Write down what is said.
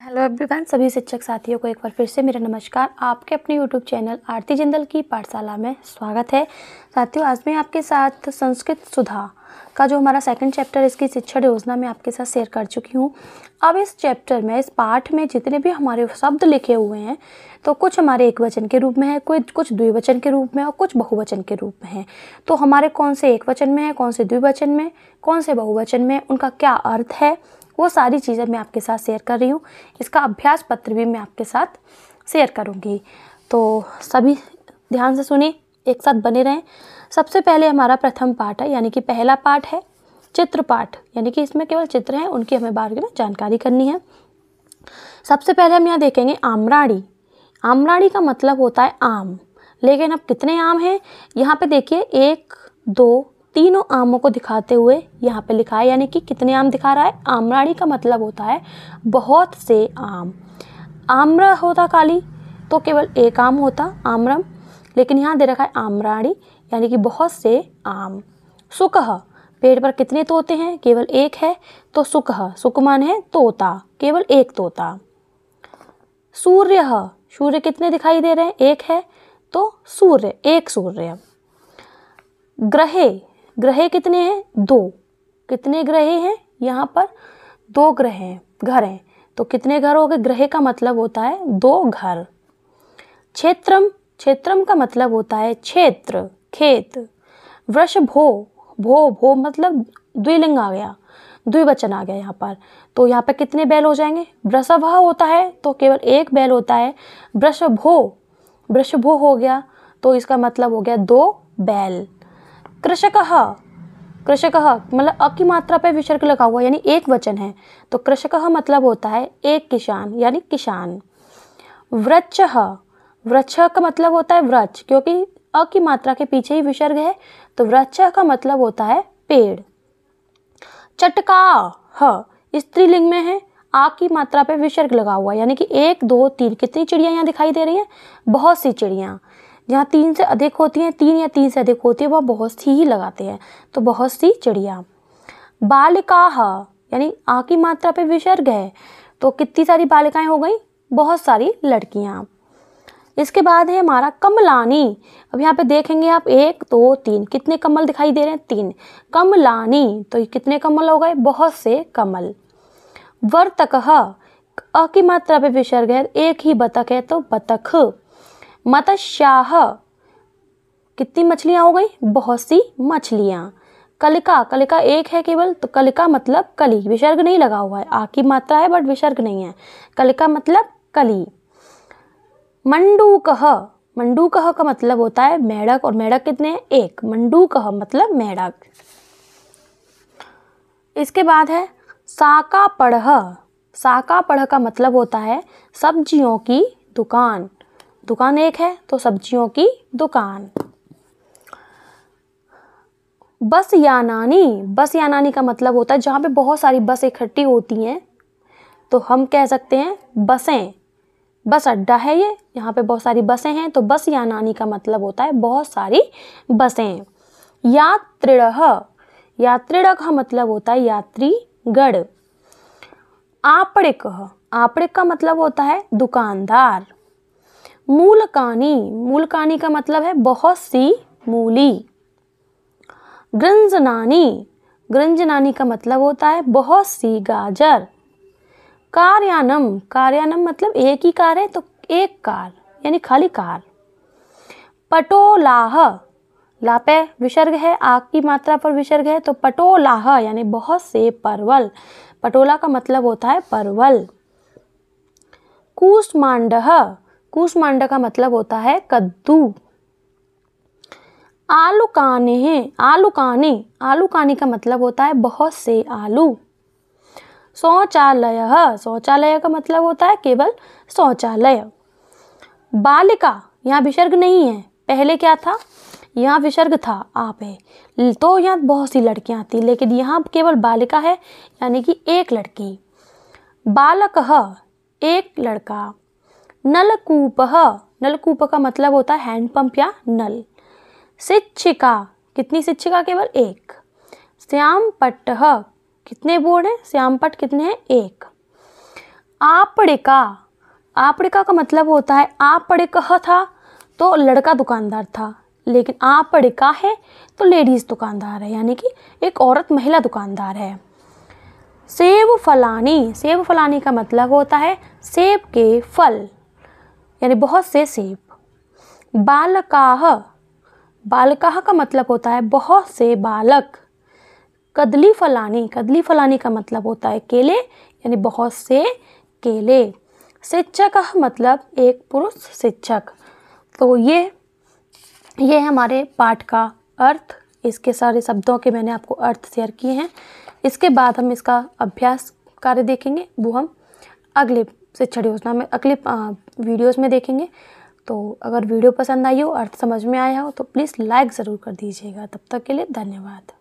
Hello everyone, सभी शिक्षक साथियों को एक बार फिर से मेरा नमस्कार। आपके अपने यूट्यूब चैनल आरती जिंदल की पाठशाला में स्वागत है। साथियों, आज मैं आपके साथ संस्कृत सुधा का जो हमारा सेकंड चैप्टर इसकी शिक्षण योजना में आपके साथ शेयर कर चुकी हूँ। अब इस चैप्टर में, इस पाठ में जितने भी हमारे शब्द लिखे हुए हैं तो कुछ हमारे एक वचन के रूप में है, कुछ द्विवचन के रूप में और कुछ बहुवचन के रूप में है। तो हमारे कौन से एक वचन में है, कौन से द्विवचन में, कौन से बहुवचन में, उनका क्या अर्थ है, वो सारी चीज़ें मैं आपके साथ शेयर कर रही हूँ। इसका अभ्यास पत्र भी मैं आपके साथ शेयर करूँगी, तो सभी ध्यान से सुनिए, एक साथ बने रहें। सबसे पहले हमारा प्रथम पाठ है, यानी कि पहला पाठ है चित्र पाठ, यानी कि इसमें केवल चित्र हैं, उनकी हमें बारे में जानकारी करनी है। सबसे पहले हम यहाँ देखेंगे आम्राणी। आम्राणी का मतलब होता है आम, लेकिन अब कितने आम हैं यहाँ पे देखिए, 1 2 तीनों आमों को दिखाते हुए यहाँ पे लिखा है, यानी कि कितने आम दिखा रहा है। आम्राणी का मतलब होता है बहुत से आम। आम्र होता काली तो केवल एक आम होता आम्रम, लेकिन यहाँ दे रखा है आम्राणी, यानी कि बहुत से आम। सुकह, पेड़ पर कितने तोते हैं, केवल एक है, तो सुकह, सुकमान है तोता, केवल एक तोता। सूर्य, सूर्य कितने दिखाई दे रहे हैं, एक है, तो सूर्य, एक सूर्य। ग्रहे, ग्रहे कितने हैं, 2, कितने ग्रहे हैं यहाँ पर, 2 ग्रह हैं, घर हैं, तो कितने घर हो गए, ग्रहे का मतलब होता है 2 घर। क्षेत्रम, क्षेत्रम का मतलब होता है क्षेत्र, खेत। वृषभो, भो भो मतलब द्विलिंग आ गया, द्विवचन आ गया यहाँ पर, तो यहाँ पर कितने बैल हो जाएंगे, वृषभ होता है तो केवल एक बैल होता है, वृषभो, वृषभो हो गया तो इसका मतलब हो गया 2 बैल। कृषकः, कृषकः मतलब अ की मात्रा पे विसर्ग लगा हुआ, यानी एक वचन है, तो कृषकः मतलब होता है एक किसान, यानी किसान। वृक्षः, वृक्ष का मतलब होता है वृक्ष, क्योंकि अ की मात्रा के पीछे ही विसर्ग है, तो वृक्ष का मतलब होता है पेड़। चटकाह, स्त्रीलिंग में है, आ की मात्रा पे विसर्ग लगा हुआ, यानी कि 1 2 3, कितनी चिड़िया यहाँ दिखाई दे रही हैं, बहुत सी चिड़िया। जहाँ 3 से अधिक होती हैं, 3 या 3 से अधिक होती है, वह बहुत सी ही लगाते हैं, तो बहुत सी चिड़िया। बालिकाह, यानी आ की मात्रा पे विसर्ग है, तो कितनी सारी बालिकाएं हो गई, बहुत सारी लड़कियां। इसके बाद है हमारा कमलानी। अब यहाँ पे देखेंगे आप 1 2 3, कितने कमल दिखाई दे रहे हैं, 3, कमलानी, तो कितने कमल हो गए, बहुत से कमल। वर्तकः, अ की मात्रा पे विसर्ग है, एक ही बतख है, तो बतख। मत्स्याः, कितनी मछलियां हो गई, बहुत सी मछलियां। कलिका, कलिका एक है केवल, तो कलिका मतलब कली, विसर्ग नहीं लगा हुआ है, आ की मात्रा है बट विसर्ग नहीं है, कलिका मतलब कली। मंडूकः, मंडूकः का मतलब होता है मेढक, और मेढक कितने हैं, 1, मंडूकः मतलब मेढक। इसके बाद है साकापड़ह। साकापड़ह का मतलब होता है सब्जियों की दुकान, दुकान एक है तो सब्जियों की दुकान। बस यानानी, बस यानानी का मतलब होता है जहाँ पे बहुत सारी बस इकट्ठी होती हैं, तो हम कह सकते हैं बसें, बस अड्डा है ये, यहाँ पे बहुत सारी बसें हैं, तो बस यानानी का मतलब होता है बहुत सारी बसें। यात्रिणः, यात्रिण का मतलब होता है यात्रीगण। आपणिकः, आपणिक का मतलब होता है दुकानदार। मूलकानी, मूलकानी का मतलब है बहुत सी मूली। गृंजनानी, गृंजनानी का मतलब होता है बहुत सी गाजर। कार्यानम, कार्यानम मतलब एक ही कार है, तो एक कार, यानी खाली कार। पटोलाह, ला पे विसर्ग है, आग की मात्रा पर विसर्ग है, तो पटोलाह यानी बहुत से परवल, पटोला का मतलब होता है परवल। कूष्मांडः, कूष्मांड का मतलब होता है कद्दू। आलूकाने हैं, आलूकाने, आलूकानी का मतलब होता है बहुत से आलू। शौचालय, शौचालय का मतलब होता है केवल शौचालय। बालिका, यहाँ विसर्ग नहीं है, पहले क्या था, यहाँ विसर्ग था, आप है, तो यहाँ बहुत सी लड़कियां थी, लेकिन यहाँ केवल बालिका है, यानी कि एक लड़की। बालकः, एक लड़का। नलकूपः, नलकूप का मतलब होता है हैंडपंप या नल। शिक्षिका, कितनी शिक्षिका, केवल एक। श्यामपट्टः, कितने बोर्ड हैं, श्यामपट्ट कितने हैं, 1। आपड़िका, आपड़िका का मतलब होता है आपड़िकः था तो लड़का दुकानदार था, लेकिन आपड़िका है तो लेडीज़ दुकानदार है, यानी कि एक औरत महिला दुकानदार है। सेब फलानी, सेब फलानी का मतलब होता है सेब के फल, यानी बहुत से सेब। बालकाह, बालकाह का मतलब होता है बहुत से बालक। कदली फलानी, कदली फलानी का मतलब होता है केले, यानी बहुत से केले। शिक्षक मतलब एक पुरुष शिक्षक। तो ये हमारे पाठ का अर्थ, इसके सारे शब्दों के मैंने आपको अर्थ शेयर किए हैं। इसके बाद हम इसका अभ्यास कार्य देखेंगे, वो हम अगले शिक्षण योजना में, अगले वीडियोस में देखेंगे। तो अगर वीडियो पसंद आई हो, अर्थ समझ में आया हो, तो प्लीज़ लाइक ज़रूर कर दीजिएगा। तब तक के लिए धन्यवाद।